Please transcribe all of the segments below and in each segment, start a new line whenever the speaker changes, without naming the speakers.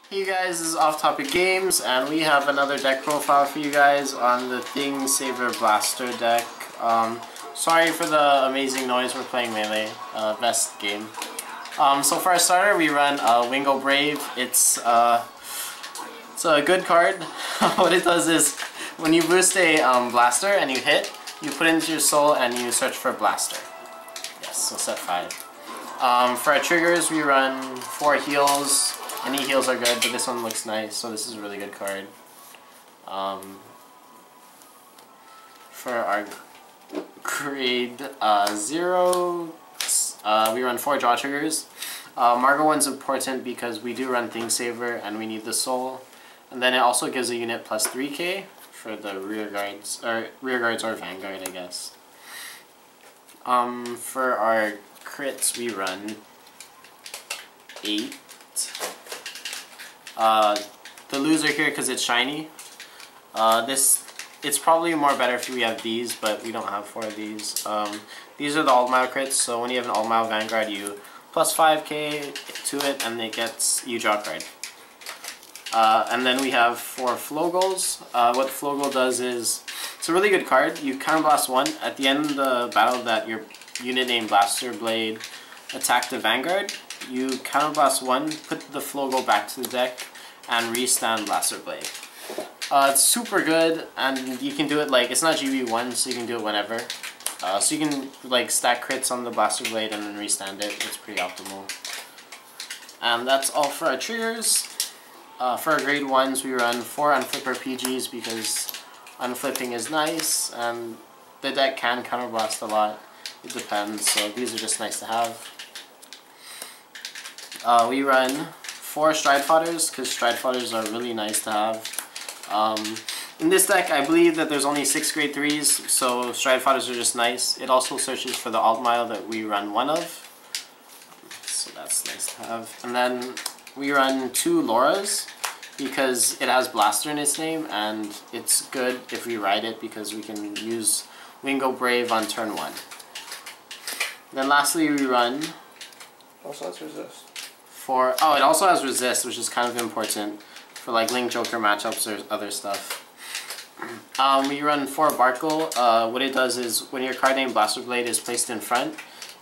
Hey guys, this is OffTopicGames, and we have another deck profile for you guys on the Thing Saver Blaster deck. Sorry for the amazing noise, we're playing Melee, best game. So for our starter, we run Wingo Brave. It's a good card. What it does is, when you boost a Blaster and you hit, you put it into your soul and you search for Blaster. Yes, so set 5. For our triggers, we run 4 heals. Any heals are good, but this one looks nice, so this is a really good card. For our grade 0, we run 4 draw triggers. Margo one's important because we do run Thing Saver and we need the soul. And then it also gives a unit plus 3k for the rear guards or Vanguard, I guess. For our crits, we run 8. The loser here because it's shiny. It's probably more better if we have these, but we don't have 4 of these. These are the alt-mile crits, so when you have an alt-mile Vanguard, you plus 5k to it, and it gets you draw a card. And then we have 4 Flogels. What Flogel does is, it's a really good card. You counterblast 1 at the end of the battle that your unit named Blaster Blade attacked the Vanguard. You counterblast 1, put the Flogel back to the deck, and restand Blaster Blade. It's super good, and you can do it like, it's not GB1, so you can do it whenever. So you can like stack crits on the Blaster Blade and then restand it. It's pretty optimal. And that's all for our triggers. For our grade 1s, we run 4 Unflipper PGs because unflipping is nice, and the deck can counterblast a lot. It depends, so these are just nice to have. We run 4 Stride Fodders because Stride Fodders are really nice to have. In this deck, I believe that there's only 6 grade 3s, so Stride Fodders are just nice. It also searches for the alt-mile that we run 1 of, so that's nice to have. And then we run 2 Lauras because it has Blaster in its name, and it's good if we ride it because we can use Wingo Brave on turn 1. Then lastly, we run...
Also has Resist.
Oh, it also has Resist, which is kind of important for like Link Joker matchups or other stuff. We run 4 Barkle. What it does is, when your card named Blaster Blade is placed in front,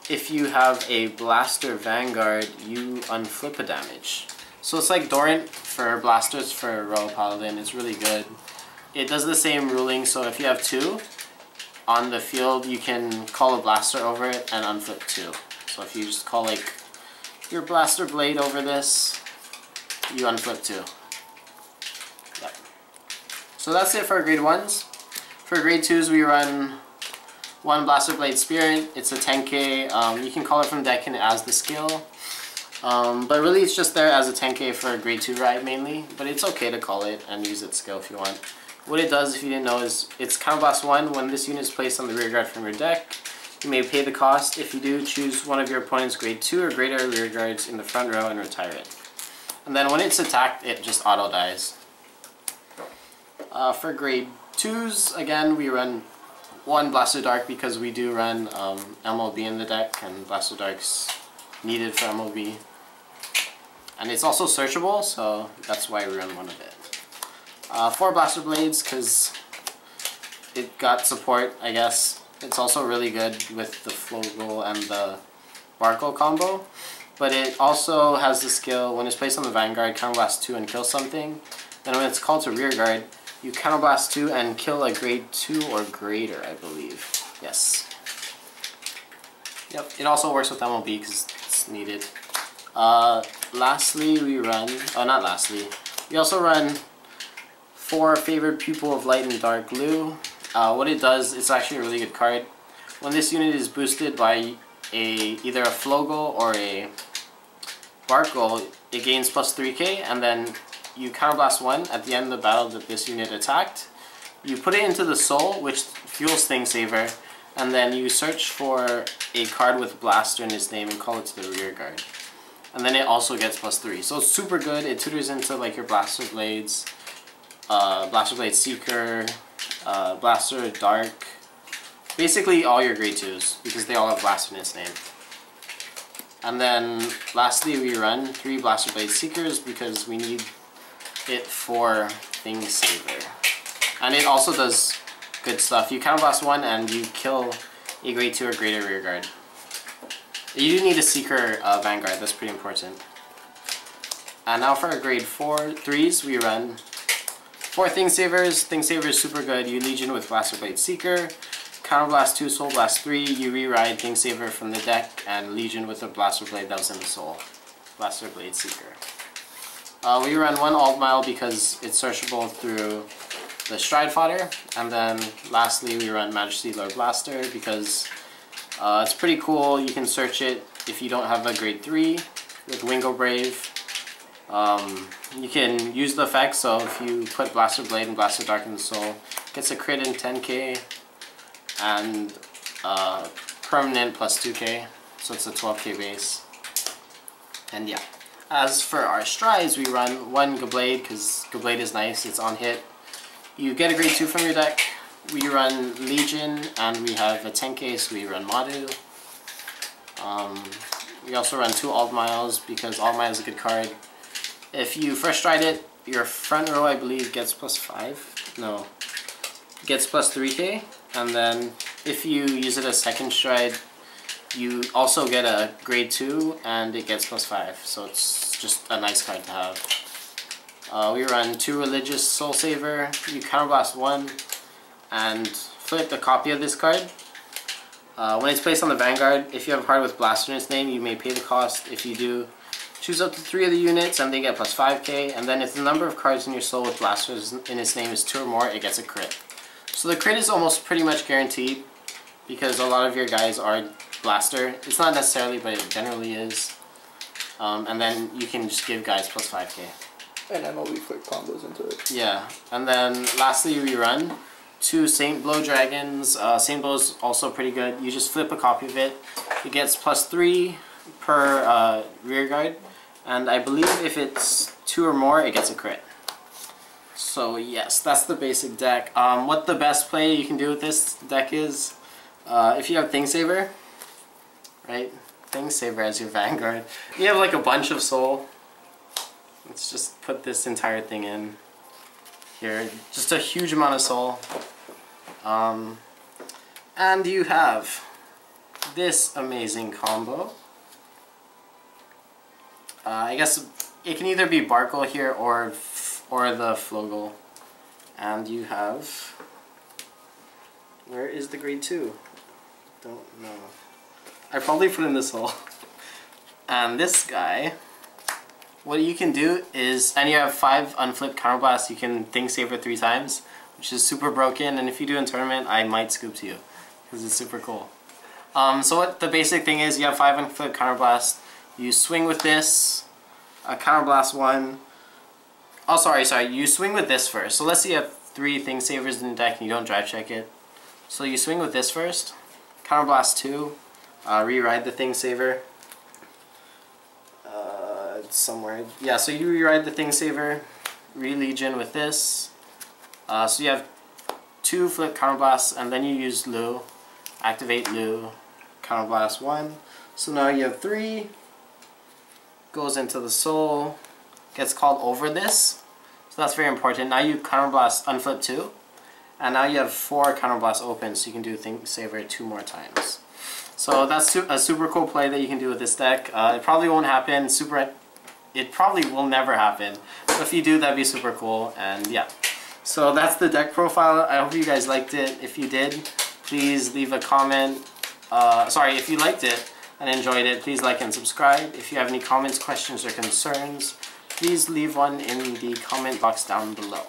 if you have a Blaster Vanguard, you unflip a damage. So it's like Dorant for Blasters for Royal Paladin. It's really good. It does the same ruling, so if you have 2 on the field, you can call a Blaster over it and unflip 2. So if you just call like your Blaster Blade over this, you unflip 2. Yep. So that's it for our grade 1s. For grade 2s, we run 1 Blaster Blade Spirit. It's a 10k. You can call it from deck and it has the skill. But really it's just there as a 10k for a grade 2 ride mainly. But it's okay to call it and use its skill if you want. What it does, if you didn't know, is it's counterblast 1 when this unit is placed on the rear guard from your deck. You may pay the cost. If you do, choose one of your opponent's grade 2 or greater rear guards in the front row and retire it. And then when it's attacked, it just auto dies. For grade 2s, again, we run 1 Blaster Dark because we do run MLB in the deck, and Blaster Dark's needed for MLB. And it's also searchable, so that's why we run 1 of it. 4 Blaster Blades because it got support, I guess. It's also really good with the Flogel and the Barkle combo. But it also has the skill, when it's placed on the Vanguard, counterblast 2 and kill something. Then when it's called to rear guard, you counterblast 2 and kill a grade 2 or greater, I believe. Yes. Yep, it also works with MLB because it's needed. Lastly, we run... Oh, not lastly. We also run 4 Favored Pupil of Light and Dark Blue. What it does, it's actually a really good card. When this unit is boosted by either a Flogel or a Barkle, it gains plus 3k, and then you counterblast 1 at the end of the battle that this unit attacked. You put it into the soul, which fuels Thing Saver, and then you search for a card with Blaster in its name and call it to the rear guard. And then it also gets plus 3. So it's super good. It tutors into like your Blaster Blades, Blaster Blade Seeker, Blaster Dark, basically all your grade 2s because they all have Blaster in its name. And then lastly we run 3 Blaster Blade Seekers because we need it for Thing Saver. And it also does good stuff. You counterblast 1 and you kill a grade 2 or greater rearguard. You do need a Seeker Vanguard, that's pretty important. And now for our grade 3s, we run 4 Thing Savers. Thing Saver is super good. You Legion with Blaster Blade Seeker. Counterblast 2, Soul Blast 3. You re-ride Thing Saver from the deck and Legion with the Blaster Blade that was in the Soul. Blaster Blade Seeker. We run 1 Alt Mile because it's searchable through the Stride Fodder. And then lastly we run Majesty Lord Blaster because it's pretty cool. You can search it if you don't have a grade 3 with Wingo Brave. You can use the effect, so if you put Blaster Blade and Blaster Dark in the Soul, it gets a crit in 10k and permanent plus 2k, so it's a 12k base. And yeah, as for our strides, we run 1 Gablade because Gablade is nice, it's on hit. You get a grade 2 from your deck. We run Legion and we have a 10k, so we run Madu. We also run 2 Alt Miles because Alt Mile is a good card. If you first stride it, your front row I believe gets plus 5. No, gets plus 3k. And then if you use it as second stride, you also get a grade 2 and it gets plus 5. So it's just a nice card to have. We run 2 Religious Soul Saver. You counterblast 1 and flip a copy of this card. When it's placed on the Vanguard, if you have a card with Blaster in its name, you may pay the cost. If you do, choose up to 3 of the units and they get plus 5k. And then if the number of cards in your soul with Blasters in its name is 2 or more, it gets a crit. So the crit is almost pretty much guaranteed because a lot of your guys are Blaster. It's not necessarily, but it generally is. And then you can just give guys plus 5k.
And MLB flip combos into it.
Yeah. And then lastly we run 2 Saint Blow Dragons. Saint Blow is also pretty good. You just flip a copy of it. It gets plus 3 per rearguard. And I believe if it's 2 or more, it gets a crit. So yes, that's the basic deck. What the best play you can do with this deck is, if you have Thing Saver, right? Thing Saver as your Vanguard. You have like a bunch of soul. Let's just put this entire thing in here. Just a huge amount of soul. And you have this amazing combo. I guess it can either be Barkle here or the Flogel. And you have... Where is the grade 2? Don't know. I probably put in this hole. And this guy, what you can do is, and you have 5 unflipped counterblasts, you can Thing Saver 3 times, which is super broken, and if you do in tournament, I might scoop to you, because it's super cool. So what the basic thing is, you have 5 unflipped counterblasts, you swing with this, counterblast 1, oh sorry, you swing with this first. So let's say you have 3 Thing Savers in the deck and you don't drive check it. So you swing with this first, counterblast 2, re-ride the Thing Saver. Somewhere. Yeah, so you re-ride the Thing Saver, re-Legion with this. So you have 2 flip counterblasts and then you use Lu, activate Lu, counterblast 1. So now you have 3, goes into the soul, gets called over this. So that's very important. Now you counterblast unflip 2. And now you have 4 counterblasts open, so you can do Thing Saver 2 more times. So that's a super cool play that you can do with this deck. It probably won't happen. It probably will never happen. But if you do, that'd be super cool. And yeah. So that's the deck profile. I hope you guys liked it. If you did, please leave a comment. If you liked it and enjoyed it, please like and subscribe. If you have any comments, questions, or concerns, please leave one in the comment box down below.